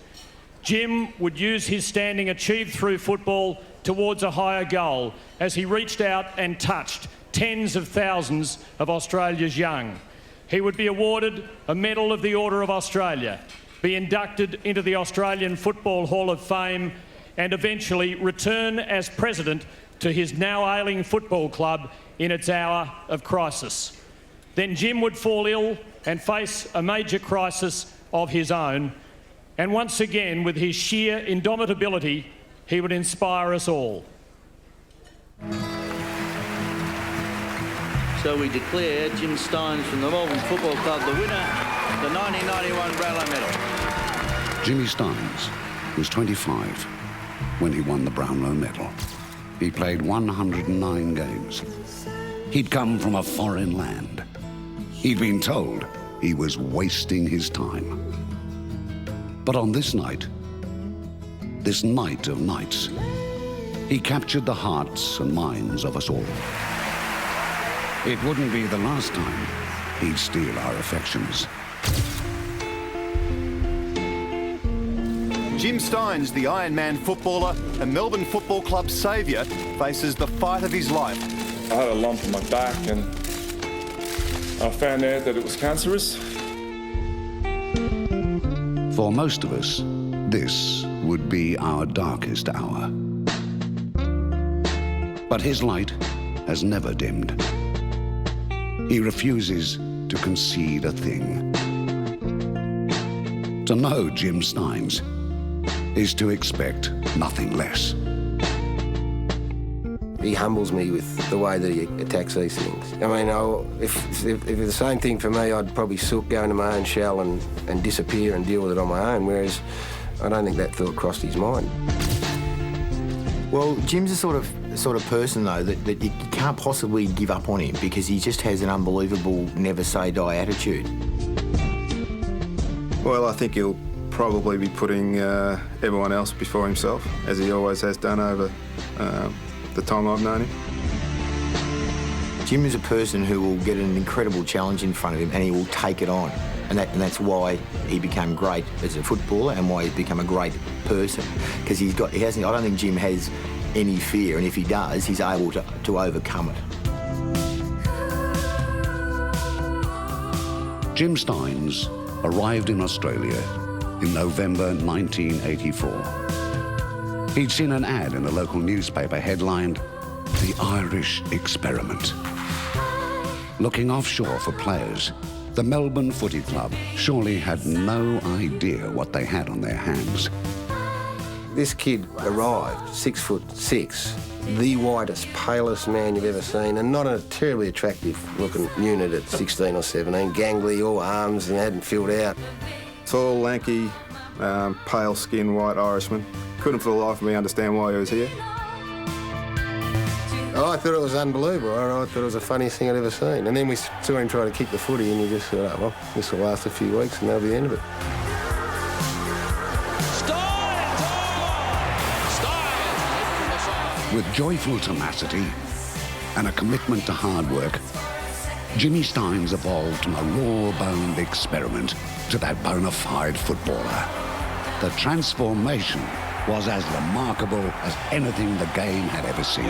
Jim would use his standing achieved through football towards a higher goal as he reached out and touched tens of thousands of Australia's young. He would be awarded a Medal of the Order of Australia, be inducted into the Australian Football Hall of Fame, and eventually return as president to his now ailing football club in its hour of crisis. Then Jim would fall ill and face a major crisis of his own, and once again, with his sheer indomitability, he would inspire us all. So we declare Jim Stynes from the Melbourne Football Club the winner, the 1991 Brownlow Medal. Jimmy Stynes was 25 when he won the Brownlow Medal. He played 109 games. He'd come from a foreign land. He'd been told he was wasting his time. But on this night of nights, he captured the hearts and minds of us all. It wouldn't be the last time he'd steal our affections. Jim Stynes, the Ironman footballer and Melbourne Football Club saviour, faces the fight of his life. I had a lump on my back and I found out that it was cancerous. For most of us, this would be our darkest hour. But his light has never dimmed. He refuses to concede a thing. To know Jim Stynes is to expect nothing less. He humbles me with the way that he attacks these things. I mean, if it was the same thing for me, I'd probably go into my own shell and disappear and deal with it on my own, whereas I don't think that thought crossed his mind. Well, Jim's the sort of person, though, that you can't possibly give up on him because he just has an unbelievable never-say-die attitude. Well, I think he'll probably be putting everyone else before himself, as he always has done over the time I've known him. Jim is a person who will get an incredible challenge in front of him and he will take it on. And that's why he became great as a footballer and why he's become a great person. Because I don't think Jim has any fear, and if he does, he's able to overcome it. Jim Stynes arrived in Australia in November 1984. He'd seen an ad in a local newspaper headlined, "The Irish Experiment." Looking offshore for players, the Melbourne Footy Club surely had no idea what they had on their hands. This kid arrived, 6'6", the whitest, palest man you've ever seen, and not a terribly attractive-looking unit at 16 or 17, gangly, all arms, and hadn't filled out. Tall, lanky, pale skin, white Irishman. Couldn't for the life of me understand why he was here. Oh, I thought it was unbelievable. I thought it was the funniest thing I'd ever seen. And then we saw him try to kick the footy and you just thought, oh, well, this will last a few weeks and that'll be the end of it. With joyful tenacity and a commitment to hard work, Jimmy Stynes evolved from a raw-boned experiment to that bona fide footballer. The transformation was as remarkable as anything the game had ever seen.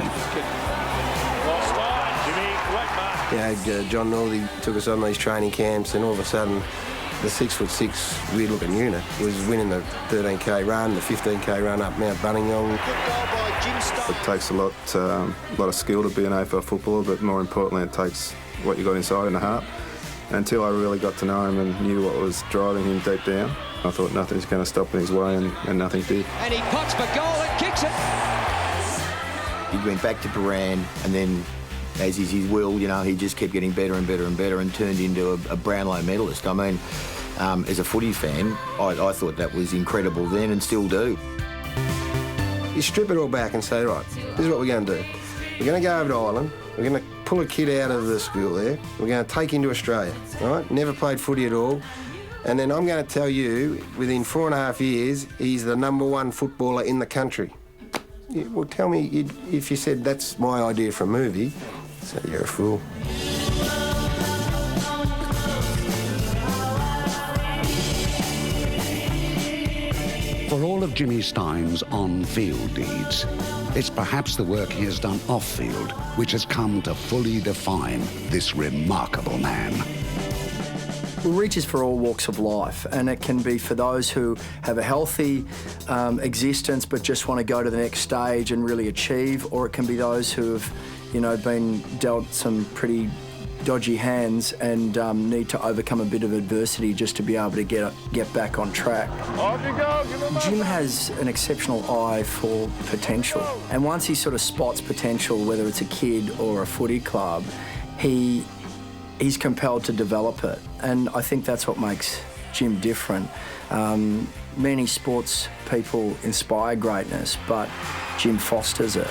You know, John Northey took us on these training camps and all of a sudden the 6'6", weird-looking unit was winning the 13k run, the 15k run up Mount Buninyong. It takes a lot of skill to be an AFL footballer, but more importantly, it takes what you got inside in the heart. Until I really got to know him and knew what was driving him deep down, I thought nothing's going to stop in his way, and nothing did. And he pots for goal and kicks it. He went back to Paran, and then, as is his will, you know, he just kept getting better and better and better and turned into a Brownlow medalist. I mean, as a footy fan, I thought that was incredible then and still do. You strip it all back and say, right, this is what we're going to do. We're going to go over to Ireland. We're going to pull a kid out of the school there. We're going to take him to Australia, all right? Never played footy at all. And then I'm going to tell you, within 4.5 years, he's the #1 footballer in the country. Well, tell me, if you said that's my idea for a movie, so you're a fool. For For all of Jimmy Stein's on-field deeds, it's perhaps the work he has done off-field which has come to fully define this remarkable man. Reach is for all walks of life, and it can be for those who have a healthy existence but just want to go to the next stage and really achieve, or it can be those who have, you know, been dealt some pretty dodgy hands and need to overcome a bit of adversity just to be able to get back on track. Off you go, give him Jim has an exceptional eye for potential, and once he sort of spots potential, whether it's a kid or a footy club, he's compelled to develop it, and I think that's what makes Jim different. Many sports people inspire greatness, but Jim fosters it.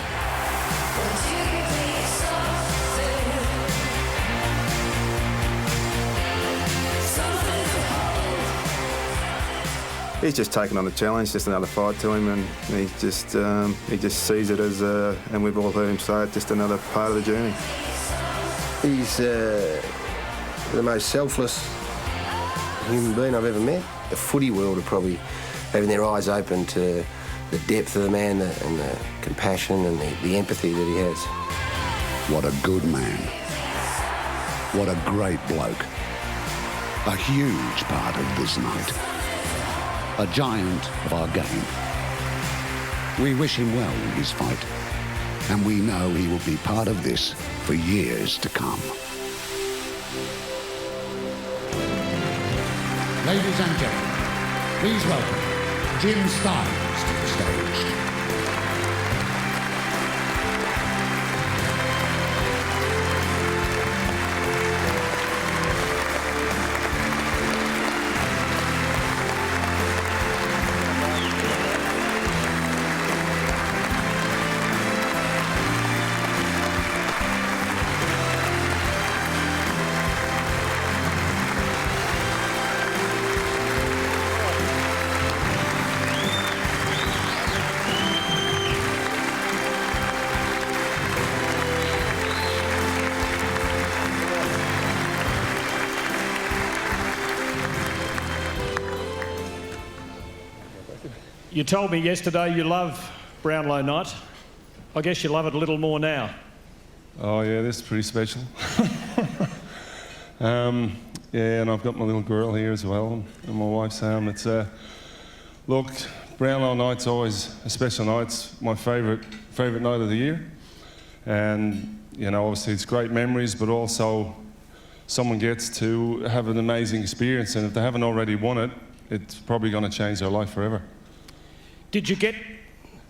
He's just taken on the challenge, just another fight to him, and he just sees it as, and we've all heard him say it, just another part of the journey. He's the most selfless human being I've ever met. The footy world are probably having their eyes open to the depth of the man and the compassion and the empathy that he has. What a good man. What a great bloke. A huge part of this night. A giant of our game. We wish him well in his fight, and we know he will be part of this for years to come. Ladies and gentlemen, please welcome Jim Stynes to the stage. You told me yesterday you love Brownlow night. I guess you love it a little more now. Oh yeah, this is pretty special. Yeah, and I've got my little girl here as well, and my wife Sam. It's look, Brownlow night's always a special night. It's my favourite night of the year, and you know, obviously it's great memories, but also someone gets to have an amazing experience, and if they haven't already won it, it's probably going to change their life forever. Did you get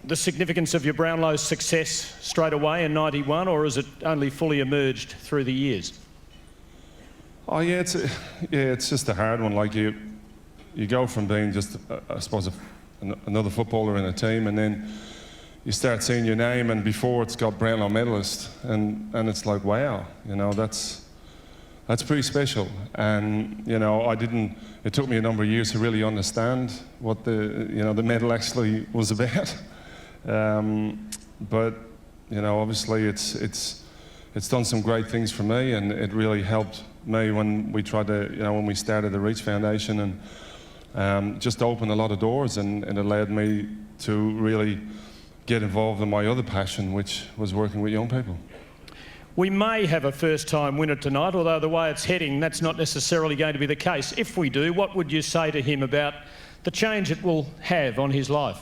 the significance of your Brownlow success straight away in '91, or has it only fully emerged through the years? Oh yeah, it's just a hard one. Like you go from being just, I suppose, another footballer in a team, and then you start seeing your name, and before it's got Brownlow medalist, and it's like, wow, you know, that's pretty special. And you know, it took me a number of years to really understand what the medal actually was about. But you know, obviously it's done some great things for me, and it really helped me when we tried to, you know, when we started the Reach Foundation, and just opened a lot of doors, and it allowed me to really get involved in my other passion, which was working with young people. We may have a first-time winner tonight, although the way it's heading, that's not necessarily going to be the case. If we do, what would you say to him about the change it will have on his life?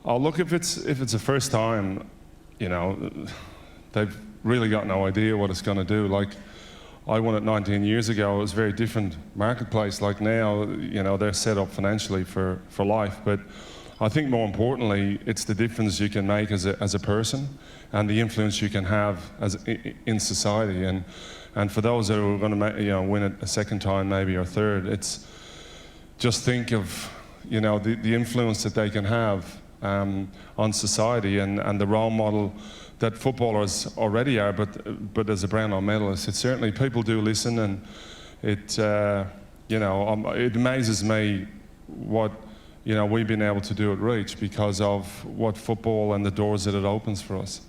Oh, look, if it's a first time, you know, they've really got no idea what it's going to do. Like, I won it 19 years ago. It was a very different marketplace. Like now, you know, they're set up financially for life. But I think more importantly, it's the difference you can make as a person, and the influence you can have in society. And for those that are going to win it a second time, maybe, or third, it's just think of, you know, the influence that they can have on society, and the role model that footballers already are, but as a Brownlow medalist, it's certainly, people do listen, and it you know, it amazes me what, you know, we've been able to do at Reach because of what football and the doors that it opens for us.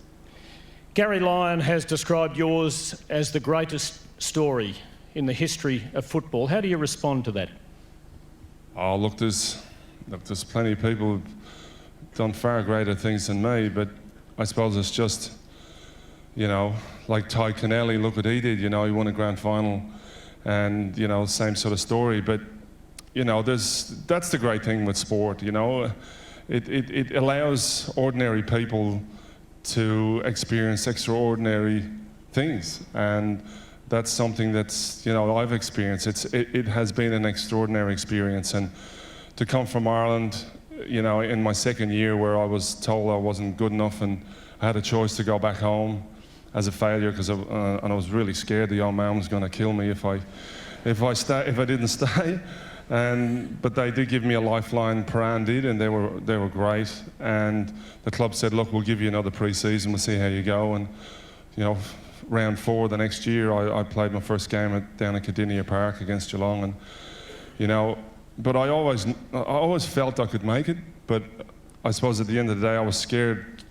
Gary Lyon has described yours as the greatest story in the history of football. How do you respond to that? Oh, look, there's look, there's plenty of people who've done far greater things than me, but I suppose it's just, you know, like Ty Connelly, look what he did, you know, he won a grand final, and, you know, same sort of story. But, you know, that's the great thing with sport, you know. It allows ordinary people to experience extraordinary things, and that's something that's, you know, I've experienced. It has been an extraordinary experience, and to come from Ireland, you know, in my second year where I was told I wasn't good enough and I had a choice to go back home as a failure, because and I was really scared the old man was going to kill me if I didn't stay. But they did give me a lifeline. Paran did, and they were great. And the club said, look, we'll give you another pre-season. We'll see how you go. And, you know, round 4 the next year, I played my first game down at Cardinia Park against Geelong. And, you know, but I always felt I could make it. But I suppose at the end of the day, I was scared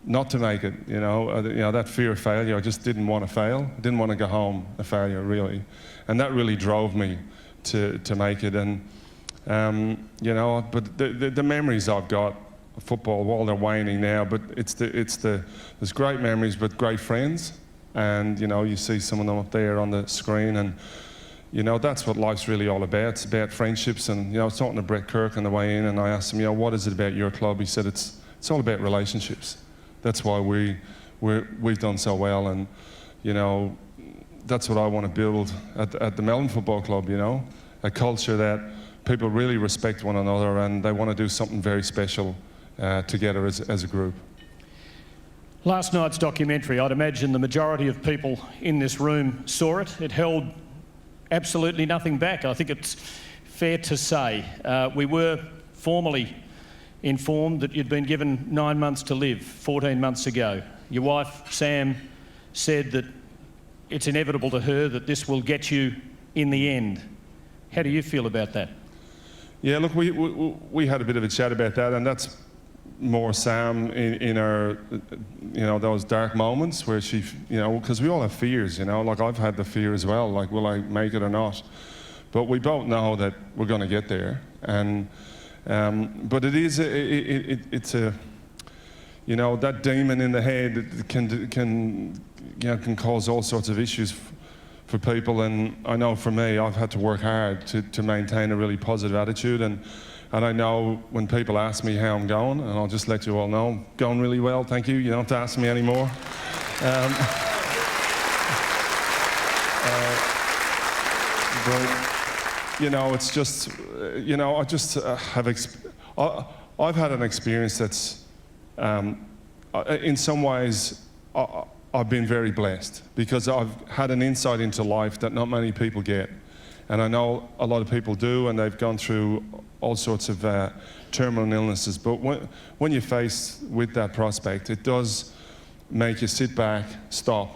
not to make it. You know, that fear of failure. I just didn't want to fail. I didn't want to go home a failure, really. And that really drove me to make it. And you know, but the memories I've got of football, while they're waning now, but there's great memories with great friends, and you know, you see some of them up there on the screen, and you know, that's what life's really all about. It's about friendships. And you know, I was talking to Brett Kirk on the way in, and I asked him, you know, what is it about your club? He said it's all about relationships. That's why we've done so well, and you know, that's what I want to build at the Melbourne Football Club, you know, a culture that people really respect one another and they want to do something very special together as a group. Last night's documentary, I'd imagine the majority of people in this room saw it. It held absolutely nothing back. I think it's fair to say. We were formally informed that you'd been given 9 months to live 14 months ago. Your wife, Sam, said that it's inevitable to her that this will get you in the end. How do you feel about that? Yeah, look, we had a bit of a chat about that, and that's more Sam in her, you know, those dark moments where she, you know, because we all have fears, you know, like I've had the fear as well, like will I make it or not? But we both know that we're going to get there, and but it's a, you know, that demon in the head can cause all sorts of issues for people. And I know for me, I've had to work hard to maintain a really positive attitude. And I know when people ask me how I'm going, and I'll just let you all know, I'm going really well, thank you. You don't have to ask me anymore. But, you know, it's just, you know, I just I've had an experience that's, in some ways, I've been very blessed because I've had an insight into life that not many people get. And I know a lot of people do, and they've gone through all sorts of terminal illnesses. But when you're faced with that prospect, it does make you sit back, stop,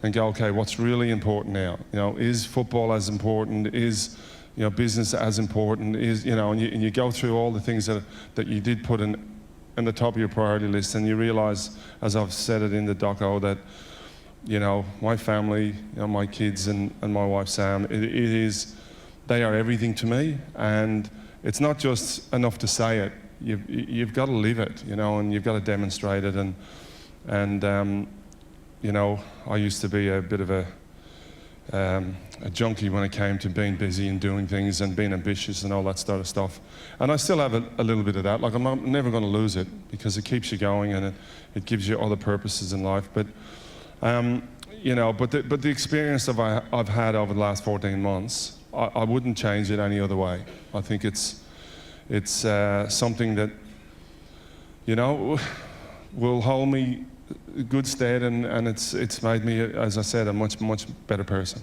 and go, okay, what's really important now? You know, is football as important? Is, you know, business as important? Is, you know, and you go through all the things that you did put in the top of your priority list, and you realise, as I've said it in the doco, that, you know, my family, you know, my kids and my wife Sam, they are everything to me. And it's not just enough to say it. You've got to live it, you know, and you've got to demonstrate it. And you know, I used to be a bit of a junkie when it came to being busy and doing things and being ambitious and all that sort of stuff. And I still have a little bit of that. Like, I'm never going to lose it because it keeps you going and it gives you other purposes in life. But you know, but the experience I've had over the last 14 months, I wouldn't change it any other way. I think it's something that, you know, will hold me good stead, and it's made me, as I said, a much better person.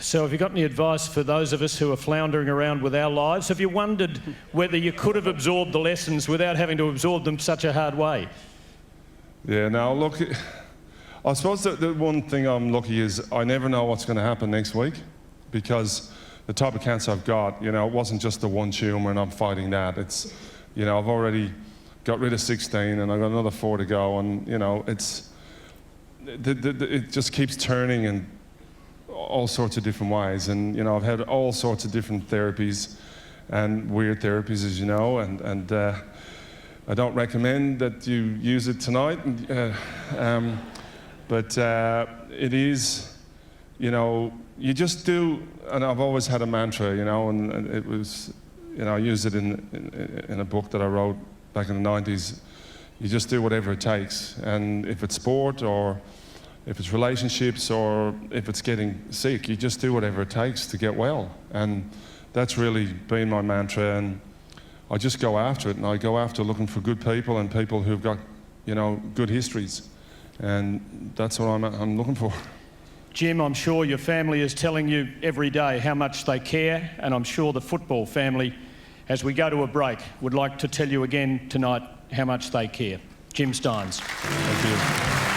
So have you got any advice for those of us who are floundering around with our lives? Have you wondered whether you could have absorbed the lessons without having to absorb them such a hard way? Yeah, no, look, I suppose the one thing I'm lucky is I never know what's going to happen next week, because the type of cancer I've got, you know, it wasn't just the one tumour and I'm fighting that. It's, you know, I've already got rid of 16 and I've got another 4 to go, and, you know, it just keeps turning in all sorts of different ways. And, you know, I've had all sorts of different therapies, and weird therapies, as you know, and I don't recommend that you use it tonight, but it is, you know, you just do, and I've always had a mantra, you know, and it was, you know, I used it in a book that I wrote back in the 90s. You just do whatever it takes, and if it's sport or if it's relationships or if it's getting sick, you just do whatever it takes to get well. And that's really been my mantra, and I just go after it, and I go after looking for good people and people who've got, you know, good histories, and that's what I'm looking for. Jim, I'm sure your family is telling you every day how much they care, and I'm sure the football family, as we go to a break, would like to tell you again tonight how much they care. Jim Stynes. Thank you.